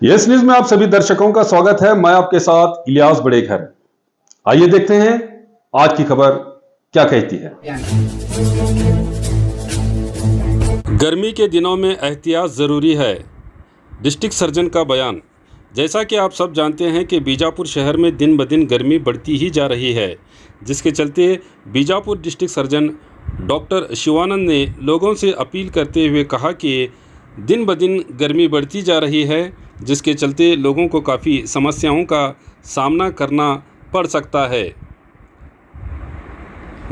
Yes news में आप सभी दर्शकों का स्वागत है। मैं आपके साथ इलियास बड़ेघर। आइए देखते हैं आज की खबर क्या कहती है। गर्मी के दिनों में एहतियात ज़रूरी है, डिस्ट्रिक्ट सर्जन का बयान। जैसा कि आप सब जानते हैं कि बीजापुर शहर में दिन ब दिन गर्मी बढ़ती ही जा रही है, जिसके चलते Bijapur district surgeon doctor Shivanand ने लोगों से अपील करते हुए कहा कि दिन ब दिन गर्मी बढ़ती जा रही है, जिसके चलते लोगों को काफ़ी समस्याओं का सामना करना पड़ सकता है।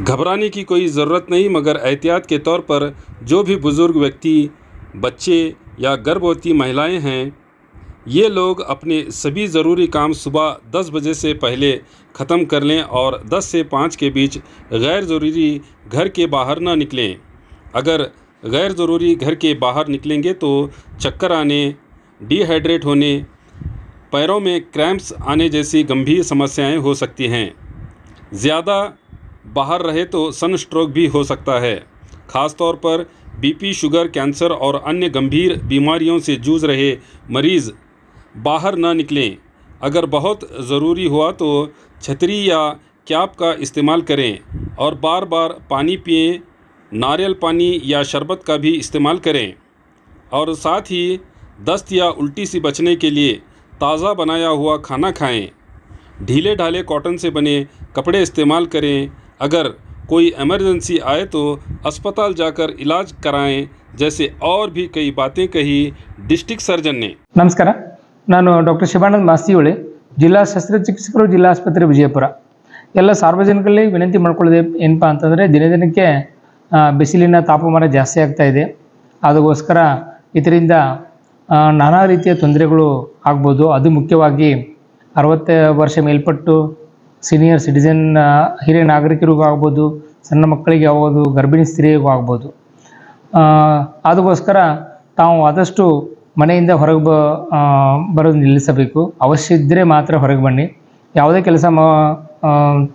घबराने की कोई ज़रूरत नहीं, मगर एहतियात के तौर पर जो भी बुज़ुर्ग व्यक्ति, बच्चे या गर्भवती महिलाएं हैं, ये लोग अपने सभी ज़रूरी काम सुबह 10 बजे से पहले ख़त्म कर लें और 10 से 5 के बीच गैर ज़रूरी घर के बाहर ना निकलें। अगर गैर ज़रूरी घर के बाहर निकलेंगे तो चक्कर आने, डिहाइड्रेट होने, पैरों में क्रैम्प्स आने जैसी गंभीर समस्याएं हो सकती हैं। ज़्यादा बाहर रहे तो सन स्ट्रोक भी हो सकता है। ख़ास तौर पर बीपी, शुगर, कैंसर और अन्य गंभीर बीमारियों से जूझ रहे मरीज़ बाहर ना निकलें। अगर बहुत ज़रूरी हुआ तो छतरी या कैप का इस्तेमाल करें और बार बार पानी पिएं। नारियल पानी या शरबत का भी इस्तेमाल करें और साथ ही दस्त या उल्टी से बचने के लिए ताज़ा बनाया हुआ खाना खाएं। ढीले ढाले कॉटन से बने कपड़े इस्तेमाल करें। अगर कोई इमरजेंसी आए तो अस्पताल जाकर इलाज कराएं, जैसे और भी कई बातें कही डिस्ट्रिक्ट सर्जन ने। नमस्कार, ನಾನು ಡಾಕ್ಟರ್ ಶಿವಾನಂದ್ ಮಾಸ್ತಿಹೊಳೆ, ಜಿಲ್ಲಾ ಶಸ್ತ್ರಚಿಕಿತ್ಸಕರು, ಜಿಲ್ಲಾ ಆಸ್ಪತ್ರೆ ವಿಜಯಪುರ. ಎಲ್ಲ ಸಾರ್ವಜನಿಕರಲ್ಲಿ ವಿನಂತಿ ಮಾಡ್ಕೊಳ್ಳೋದು ಏನಪ್ಪಾ ಅಂತಂದರೆ, ದಿನ ದಿನಕ್ಕೆ ಬಿಸಿಲಿನ ತಾಪಮಾನ ಜಾಸ್ತಿ ಆಗ್ತಾ ಇದೆ. ಅದಕ್ಕೋಸ್ಕರ ಇದರಿಂದ ನಾನಾ ರೀತಿಯ ತೊಂದರೆಗಳು ಆಗ್ಬೋದು. ಅದು ಮುಖ್ಯವಾಗಿ 60 ವರ್ಷ ಮೇಲ್ಪಟ್ಟು ಸೀನಿಯರ್ ಸಿಟಿಜನ್, ಹಿರಿಯ ನಾಗರಿಕರಿಗೂ ಆಗ್ಬೋದು, ಸಣ್ಣ ಮಕ್ಕಳಿಗೆ ಆಗ್ಬೋದು, ಗರ್ಭಿಣಿ ಸ್ತ್ರೀಯರಿಗೂ ಆಗ್ಬೋದು. ಅದಕ್ಕೋಸ್ಕರ ತಾವು ಆದಷ್ಟು ಮನೆಯಿಂದ ಹೊರಗೆ ಬರೋದು ನಿಲ್ಲಿಸಬೇಕು. ಅವಶ್ಯ ಇದ್ದರೆ ಮಾತ್ರ ಹೊರಗೆ ಬನ್ನಿ. ಯಾವುದೇ ಕೆಲಸ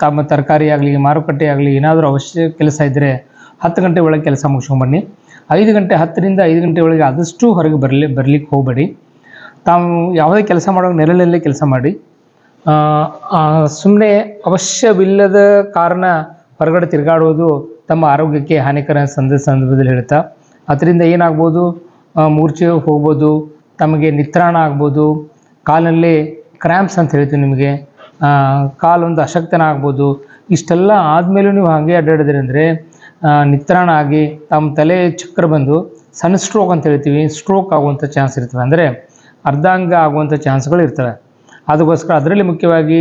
ತಮ್ಮ ತರಕಾರಿ ಆಗಲಿ, ಮಾರುಕಟ್ಟೆ ಆಗಲಿ, ಏನಾದರೂ ಅವಶ್ಯ ಕೆಲಸ ಇದ್ದರೆ 10 ಗಂಟೆ ಒಳಗೆ ಕೆಲಸ ಮುಗಿಸ್ಕೊಂಡ್ಬನ್ನಿ. 5 ಗಂಟೆ, 10ರಿಂದ 5 ಗಂಟೆ ಒಳಗೆ ಆದಷ್ಟು ಹೊರಗೆ ಬರಲಿಕ್ಕೆ ಹೋಗಬೇಡಿ. ತಾವು ಯಾವುದೇ ಕೆಲಸ ಮಾಡುವಾಗ ನೆರಳಲ್ಲೇ ಕೆಲಸ ಮಾಡಿ. ಸುಮ್ಮನೆ ಅವಶ್ಯವಿಲ್ಲದ ಕಾರಣ ಹೊರಗಡೆ ತಿರುಗಾಡೋದು ತಮ್ಮ ಆರೋಗ್ಯಕ್ಕೆ ಹಾನಿಕರ ಸಂದರ್ಭದಲ್ಲಿ ಹೇಳ್ತಾ, ಅದರಿಂದ ಏನಾಗ್ಬೋದು, ಮೂರ್ಛೆ ಹೋಗ್ಬೋದು, ತಮಗೆ ನಿತ್ರಾಣ ಆಗ್ಬೋದು, ಕಾಲಲ್ಲಿ ಕ್ರ್ಯಾಂಪ್ಸ್ ಅಂತ ಹೇಳ್ತೀವಿ, ನಿಮಗೆ ಕಾಲೊಂದು ಅಶಕ್ತನ ಆಗ್ಬೋದು. ಇಷ್ಟೆಲ್ಲ ಆದಮೇಲೂ ನೀವು ಹಾಗೆ ಅಡ್ಡಾಡಿದ್ರಿ ಅಂದರೆ ನಿತ್ರಾಣ ಆಗಿ ತಮ್ಮ ತಲೆ ಚಕ್ರ ಬಂದು ಸನ್ ಸ್ಟ್ರೋಕ್ ಅಂತ ಹೇಳ್ತೀವಿ, ಸ್ಟ್ರೋಕ್ ಆಗುವಂಥ ಚಾನ್ಸ್ ಇರ್ತವೆ, ಅಂದರೆ ಅರ್ಧಾಂಗ ಆಗುವಂಥ ಚಾನ್ಸ್ಗಳು ಇರ್ತವೆ. ಅದಕ್ಕೋಸ್ಕರ ಅದರಲ್ಲಿ ಮುಖ್ಯವಾಗಿ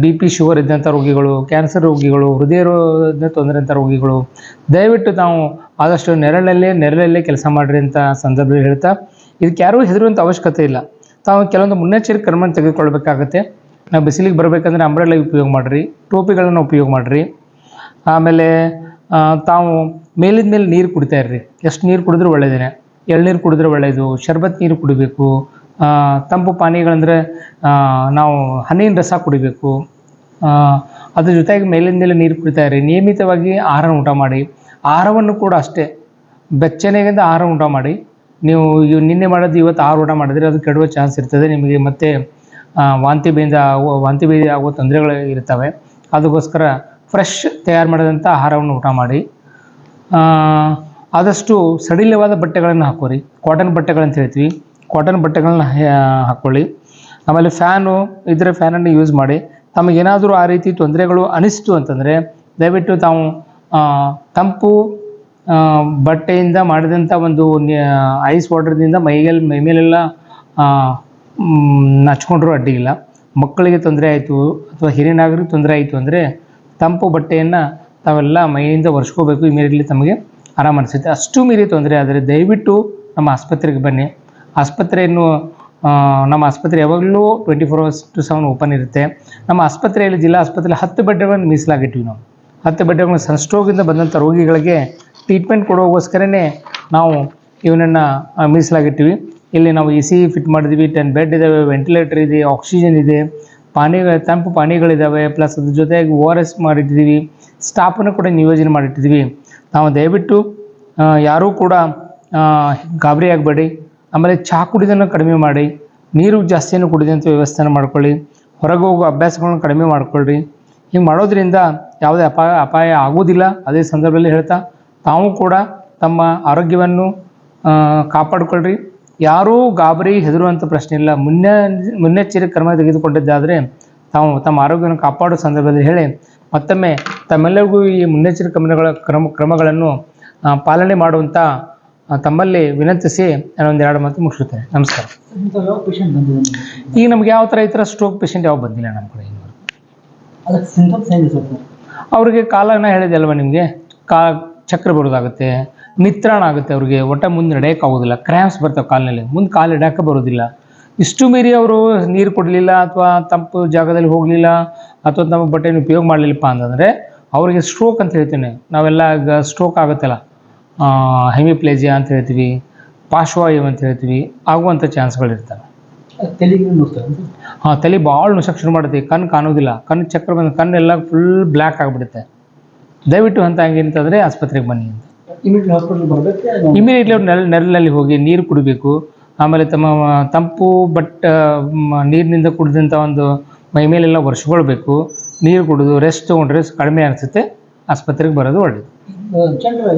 BP, ಶುಗರ್ ಇದ್ದಂಥ ರೋಗಿಗಳು, ಕ್ಯಾನ್ಸರ್ ರೋಗಿಗಳು, ಹೃದಯದ ತೊಂದರೆ ಅಂಥ ರೋಗಿಗಳು ದಯವಿಟ್ಟು ತಾವು ಆದಷ್ಟು ನೆರಳಲ್ಲೇ ಕೆಲಸ ಮಾಡಿರಿ ಅಂತ ಸಂದರ್ಭದಲ್ಲಿ ಹೇಳ್ತಾ, ಇದಕ್ಕೆ ಯಾರೂ ಹೆದರುವಂಥ ಅವಶ್ಯಕತೆ ಇಲ್ಲ. ತಾವು ಕೆಲವೊಂದು ಮುನ್ನೆಚ್ಚರಿಕೆ ಕ್ರಮ ತೆಗೆದುಕೊಳ್ಬೇಕಾಗತ್ತೆ. ನಾವು ಬಿಸಿಲಿಗೆ ಬರಬೇಕಂದ್ರೆ ಅಂಬ್ರೆಲ್ಲ ಉಪಯೋಗ ಮಾಡಿರಿ, ಟೋಪಿಗಳನ್ನು ಉಪಯೋಗ ಮಾಡಿರಿ. ಆಮೇಲೆ ತಾವು ಮೇಲಿದ ಮೇಲೆ ನೀರು ಕುಡಿತಾ ಇರ್ರಿ. ಎಷ್ಟು ನೀರು ಕುಡಿದ್ರೂ ಒಳ್ಳೆಯದೇ. ಎಳ್ನೀರು ಕುಡಿದ್ರೆ ಒಳ್ಳೆಯದು, ಶರ್ಬತ್ ನೀರು ಕುಡಿಬೇಕು. ತಂಪು ಪಾನೀಯಗಳಂದರೆ ನಾವು ಹಣ್ಣಿನ ರಸ ಕುಡಿಬೇಕು. ಅದ್ರ ಜೊತೆಗೆ ಮೇಲಿನ ಮೇಲೆ ನೀರು ಕುಡಿತಾ ಇರಿ. ನಿಯಮಿತವಾಗಿ ಆಹಾರ ಊಟ ಮಾಡಿ. ಆಹಾರವನ್ನು ಕೂಡ ಅಷ್ಟೇ ಬೆಚ್ಚನೆಯಿಂದ ಆಹಾರ ಊಟ ಮಾಡಿ. ನೀವು ನಿನ್ನೆ ಮಾಡೋದು ಇವತ್ತು ಆಹಾರ ಊಟ ಮಾಡಿದರೆ ಅದು ಕೆಡುವ ಚಾನ್ಸ್ ಇರ್ತದೆ. ನಿಮಗೆ ಮತ್ತೆ ವಾಂತಿ ಭೇದಿ ಆಗುವ ತೊಂದರೆಗಳು ಇರ್ತವೆ. ಅದಕ್ಕೋಸ್ಕರ ಫ್ರೆಶ್ ತಯಾರು ಮಾಡಿದಂಥ ಆಹಾರವನ್ನು ಊಟ ಮಾಡಿ. ಆದಷ್ಟು ಸಡಿಲವಾದ ಬಟ್ಟೆಗಳನ್ನು ಹಾಕೋರಿ. ಕಾಟನ್ ಬಟ್ಟೆಗಳಂತ ಹೇಳ್ತೀವಿ, ಕಾಟನ್ ಬಟ್ಟೆಗಳನ್ನ ಹಾಕ್ಕೊಳ್ಳಿ. ಆಮೇಲೆ ಫ್ಯಾನು ಇದ್ದರೆ ಫ್ಯಾನನ್ನು ಯೂಸ್ ಮಾಡಿ. ತಮಗೇನಾದರೂ ಆ ರೀತಿ ತೊಂದರೆಗಳು ಅನಿಸ್ತು ಅಂತಂದರೆ ದಯವಿಟ್ಟು ತಾವು ತಂಪು ಬಟ್ಟೆಯಿಂದ ಮಾಡಿದಂಥ ಒಂದು ಐಸ್ ವಾಟರ್ದಿಂದ ಮೈಮೇಲೆಲ್ಲ ನಚ್ಕೊಂಡ್ರೂ ಅಡ್ಡಿಯಿಲ್ಲ. ಮಕ್ಕಳಿಗೆ ತೊಂದರೆ ಆಯಿತು ಅಥವಾ ಹಿರಿಯ ನಾಗರಿಕ ತೊಂದರೆ ಆಯಿತು ಅಂದರೆ ತಂಪು ಬಟ್ಟೆಯನ್ನು ತಾವೆಲ್ಲ ಮೈಯಿಂದ ಒರೆಸ್ಕೋಬೇಕು. ಇಮಿಡಿಯೇಟ್ಲಿ ತಮಗೆ ಆರಾಮ ಅನಿಸುತ್ತೆ. ಅಷ್ಟು ಮೀರಿ ತೊಂದರೆ ಆದರೆ ದಯವಿಟ್ಟು ನಮ್ಮ ಆಸ್ಪತ್ರೆಗೆ ಬನ್ನಿ. ನಮ್ಮ ಆಸ್ಪತ್ರೆ ಯಾವಾಗಲೂ 24/7 ಓಪನ್ ಇರುತ್ತೆ. ನಮ್ಮ ಆಸ್ಪತ್ರೆಯಲ್ಲಿ, ಜಿಲ್ಲಾ ಆಸ್ಪತ್ರೆಯಲ್ಲಿ 10 ಬೆಡ್ಗಳನ್ನು ಮೀಸಲಾಗಿಟ್ಟಿವಿ. ನಾವು 10 ಬೆಡ್ಗಳನ್ನು ಸನ್ಸ್ಟ್ರೋಕಿಂದ ಬಂದಂಥ ರೋಗಿಗಳಿಗೆ ಟ್ರೀಟ್ಮೆಂಟ್ ಕೊಡೋಗೋಸ್ಕರನೇ ನಾವು ಇವನನ್ನು ಮೀಸಲಾಗಿಟ್ಟಿವಿ. ಇಲ್ಲಿ ನಾವು AC ಫಿಟ್ ಮಾಡಿದ್ವಿ, 10 ಬೆಡ್ ಇದ್ದಾವೆ, ವೆಂಟಿಲೇಟರ್ ಇದೆ, ಆಕ್ಸಿಜನ್ ಇದೆ, ತಂಪು ಪಾನೀಯಗಳಿದ್ದಾವೆ, ಪ್ಲಸ್ ಅದ್ರ ಜೊತೆಗೆ ORS ಮಾಡಿಟ್ಟಿದ್ದೀವಿ. ಸ್ಟಾಫನ್ನು ಕೂಡ ನಿಯೋಜನೆ ಮಾಡಿಟ್ಟಿದ್ದೀವಿ. ನಾವು ದಯವಿಟ್ಟು ಯಾರೂ ಕೂಡ ಗಾಬರಿ ಆಗಬೇಡಿ. ಆಮೇಲೆ ಚಹಾ ಕುಡಿಯೋದನ್ನು ಕಡಿಮೆ ಮಾಡಿ. ನೀರು ಜಾಸ್ತಿಯನ್ನು ಕುಡಿದಂಥ ವ್ಯವಸ್ಥೆನ ಮಾಡ್ಕೊಳ್ಳಿ, ಹೊರಗೆ ಹೋಗೋ ಅಭ್ಯಾಸಗಳನ್ನ ಕಡಿಮೆ ಮಾಡ್ಕೊಳ್ರಿ. ಹಿಂಗೆ ಮಾಡೋದ್ರಿಂದ ಯಾವುದೇ ಅಪಾಯ ಆಗೋದಿಲ್ಲ. ಅದೇ ಸಂದರ್ಭದಲ್ಲಿ ಹೇಳ್ತಾ ತಾವು ಕೂಡ ತಮ್ಮ ಆರೋಗ್ಯವನ್ನು ಕಾಪಾಡಿಕೊಳ್ಳ್ರಿ. ಯಾರೂ ಗಾಬರಿ ಹೆದರುವಂಥ ಪ್ರಶ್ನೆ ಇಲ್ಲ. ಮುನ್ನೆಚ್ಚರಿಕೆ ಕ್ರಮ ತೆಗೆದುಕೊಂಡಿದ್ದಾದರೆ ತಾವು ತಮ್ಮ ಆರೋಗ್ಯವನ್ನು ಕಾಪಾಡೋ ಸಂದರ್ಭದಲ್ಲಿ ಹೇಳಿ ಮತ್ತೊಮ್ಮೆ ತಮ್ಮೆಲ್ಲರಿಗೂ ಈ ಮುನ್ನೆಚ್ಚರಿಕೆ ಕ್ರಮಗಳನ್ನು ಪಾಲನೆ ಮಾಡುವಂಥ ತಮ್ಮಲ್ಲಿ ವಿನಂತಿಸಿ ನಾನು ಒಂದೆರಡು ಮಾತು ಮುಗಿಸುತ್ತೇನೆ. ನಮಸ್ಕಾರ. ಈಗ ನಮ್ಗೆ ಯಾವ ಥರ ಈ ಥರ ಸ್ಟ್ರೋಕ್ ಪೇಷಂಟ್ ಯಾವ ಬಂದಿಲ್ಲ ನಮ್ಮ ಕಡೆ. ಅವ್ರಿಗೆ ಕಾಲನ ಹೇಳಿದೆ ಅಲ್ವ ನಿಮಗೆ, ಚಕ್ರ ಬರೋದಾಗುತ್ತೆ, ನಿತ್ರಾಣ ಆಗುತ್ತೆ, ಅವ್ರಿಗೆ ಒಟ್ಟ ಮುಂದೆ ನಡೆಯೋಕ್ಕಾಗೋದಿಲ್ಲ, ಕ್ರ್ಯಾಂಪ್ಸ್ ಬರ್ತವೆ ಕಾಲಿನಲ್ಲಿ, ಮುಂದೆ ಕಾಲು ಇಡೋಕ್ಕೆ ಬರೋದಿಲ್ಲ. ಇಷ್ಟು ಮೀರಿ ಅವರು ನೀರು ಕೊಡಲಿಲ್ಲ ಅಥವಾ ತಂಪು ಜಾಗದಲ್ಲಿ ಹೋಗಲಿಲ್ಲ ಅಥವಾ ತಮ್ಮ ಬಟ್ಟೆಯನ್ನು ಉಪಯೋಗ ಮಾಡಲಿಲ್ಲಪ್ಪ ಅಂತಂದರೆ ಅವರಿಗೆ ಸ್ಟ್ರೋಕ್ ಅಂತ ಹೇಳ್ತೇನೆ. ನಾವೆಲ್ಲ ಈಗ ಸ್ಟ್ರೋಕ್ ಆಗುತ್ತಲ್ಲ, ಹೆಮಿಪ್ಲೇಜಿಯಾ ಅಂತ ಹೇಳ್ತೀವಿ, ಪಾರ್ಶ್ವವಾಯು ಅಂತ ಹೇಳ್ತೀವಿ, ಆಗುವಂಥ ಚಾನ್ಸ್ಗಳಿರ್ತವೆ. ಹಾಂ, ತಲೆ ಭಾಳ ನುಸಕ್ಕೆ ಶುರು ಮಾಡುತ್ತೆ, ಕಣ್ಣು ಕಾಣೋದಿಲ್ಲ, ಕಣ್ಣು ಚಕ್ರ ಬಂದು ಕಣ್ಣೆಲ್ಲ ಫುಲ್ ಬ್ಲ್ಯಾಕ್ ಆಗಿಬಿಡುತ್ತೆ. ದಯವಿಟ್ಟು ಅಂತ ಹಂಗೇನಂತಂದರೆ ಆಸ್ಪತ್ರೆಗೆ ಬನ್ನಿ ಅಂತ. ಇಮಿಡಿಯೇಟ್ಲಿ ಅವ್ರು ನೆರಳಿನಲ್ಲಿ ಹೋಗಿ ನೀರು ಕುಡಿಬೇಕು. ಆಮೇಲೆ ತಮ್ಮ ತಂಪು ನೀರಿನಿಂದ ಕುಡಿದಂಥ ಒಂದು ಮೈ ಮೇಲೆಲ್ಲ ಒರೆಸ್ಕೊಳ್ಬೇಕು. ನೀರು ಕುಡಿದು ರೆಸ್ಟ್ ತೊಗೊಂಡ್ರೆ ಕಡಿಮೆ ಅನಿಸುತ್ತೆ, ಆಸ್ಪತ್ರೆಗೆ ಬರೋದು ಒಳ್ಳೆಯದು.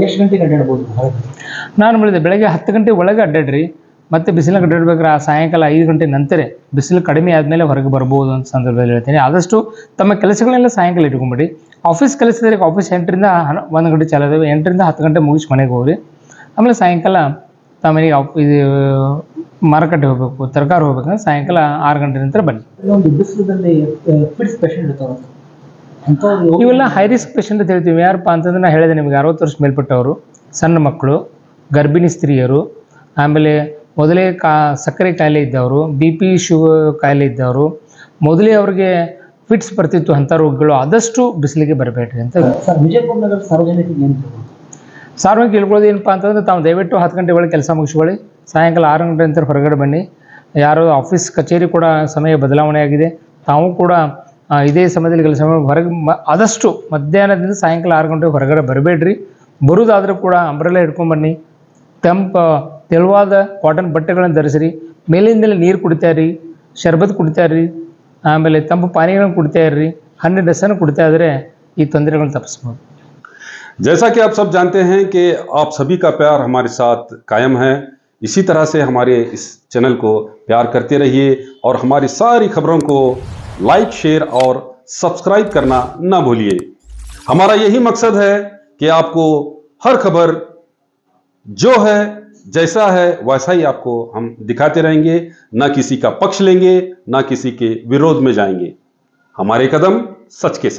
ಎಷ್ಟು ಗಂಟೆಗೆ ಅಡ್ಡಾಡ್ಬೋದು? ನಾನು ಹೇಳಿದೆ ಬೆಳಗ್ಗೆ 10 ಗಂಟೆ ಒಳಗೆ ಅಡ್ಡಾಡ್ರಿ, ಮತ್ತು ಬಿಸಿಲಿಗೆ ಅಡ್ಡಾಡ್ಬೇಕಾದ್ರೆ ಸಾಯಂಕಾಲ 5 ಗಂಟೆ ನಂತರ ಬಿಸಿಲು ಕಡಿಮೆ ಆದಮೇಲೆ ಹೊರಗೆ ಬರ್ಬೋದು ಅಂತ ಸಂದರ್ಭದಲ್ಲಿ ಹೇಳ್ತೀನಿ. ಆದಷ್ಟು ತಮ್ಮ ಕೆಲಸಗಳನ್ನೆಲ್ಲ ಸಾಯಂಕಾಲ ಇಟ್ಕೊಂಬಿಡಿ. ಆಫೀಸ್ ಕೆಲಸದಲ್ಲಿ ಆಫೀಸ್ 8ರಿಂದ 1 ಗಂಟೆ ಚಾಲು ಇದಾವೆ, 8ರಿಂದ 10 ಗಂಟೆ ಮುಗಿಸಿ ಮನೆಗೆ ಹೋಗ್ರಿ. ಆಮೇಲೆ ಸಾಯಂಕಾಲ ತಮ್ಮನಿಗೆ ಇದು ಮಾರುಕಟ್ಟೆ ಹೋಗಬೇಕು, ತರಕಾರಿ ಹೋಗ್ಬೇಕಂದ್ರೆ ಸಾಯಂಕಾಲ 6 ಗಂಟೆ ನಂತರ ಬನ್ನಿ. ಇವೆಲ್ಲ ಹೈ ರಿಸ್ಕ್ ಪೇಷಂಟ್ ಅಂತ ಹೇಳ್ತೀವಿ. ಯಾರಪ್ಪ ಅಂತಂದ್ರೆ ನಾನು ಹೇಳಿದೆ ನಿಮಗೆ, 60 ವರ್ಷ ಮೇಲ್ಪಟ್ಟವರು, ಸಣ್ಣ ಮಕ್ಕಳು, ಗರ್ಭಿಣಿ ಸ್ತ್ರೀಯರು, ಆಮೇಲೆ ಮೊದಲೇ ಸಕ್ಕರೆ ಕಾಯಿಲೆ ಇದ್ದವರು, BP ಶುಗರ್ ಕಾಯಿಲೆ ಇದ್ದವರು, ಮೊದಲೇ ಅವ್ರಿಗೆ ಫಿಟ್ಸ್ ಬರ್ತಿತ್ತು, ಅಂಥ ರೋಗಗಳು ಆದಷ್ಟು ಬಿಸಿಲಿಗೆ ಬರಬೇಡ್ರಿ ಅಂತ. ವಿಜಯಪುರ ನಗರ ಸಾರ್ವಜನಿಕ ಹೇಳ್ಕೊಳ್ಳೋದು ಏನಪ್ಪ ಅಂತಂದರೆ ತಾವು ದಯವಿಟ್ಟು 10 ಗಂಟೆ ಒಳಗೆ ಕೆಲಸ ಮುಗಿಸ್ಕೊಳ್ಳಿ, ಸಾಯಂಕಾಲ 6 ಗಂಟೆ ನಂತರ ಹೊರಗಡೆ ಬನ್ನಿ. ಯಾರು ಆಫೀಸ್ ಕಚೇರಿ ಕೂಡ ಸಮಯ ಬದಲಾವಣೆ ಆಗಿದೆ, ತಾವು ಕೂಡ ಇದೇ ಸಮಯದಲ್ಲಿ ಕೆಲಸ ಹೊರಗೆ ಆದಷ್ಟು ಮಧ್ಯಾಹ್ನದಿಂದ ಸಾಯಂಕಾಲ 6 ಗಂಟೆ ಹೊರಗಡೆ ಬರಬೇಡ್ರಿ. ಬರೋದಾದರೂ ಕೂಡ ಅಂಬ್ರೆಲ್ಲ ಹಿಡ್ಕೊಂಡ್ಬನ್ನಿ, ತೆಳುವಾದ ಕಾಟನ್ ಬಟ್ಟೆಗಳನ್ನು ಧರಿಸಿರಿ, ಮೇಲಿಂದಲೇ ನೀರು ಕುಡಿತಾ ಇರಿ, ಶರ್ಬತ್ ಕುಡಿತಾ ಇರಿ, ಆಮೇಲೆ ತಂಪು ಪಾನೀಯಗಳನ್ನು ಕುಡಿತಾ ಇರ್ರಿ, ಹಣ್ಣಿನ ರಸನ ಕುಡಿತಾ ಇದ್ದರೆ ಈ ತೊಂದರೆಗಳನ್ನು ತಪ್ಪಿಸ್ಬೋದು. जैसा कि आप सब जानते हैं कि आप सभी का प्यार हमारे साथ कायम है। इसी तरह से हमारे इस चैनल को प्यार करते रहिए और हमारी सारी खबरों को लाइक, शेयर और सब्सक्राइब करना ना भूलिए। हमारा यही मकसद है कि आपको हर खबर जो है जैसा है वैसा ही आपको हम दिखाते रहेंगे, ना किसी का पक्ष लेंगे, ना किसी के विरोध में जाएंगे। हमारे कदम सच के साथ।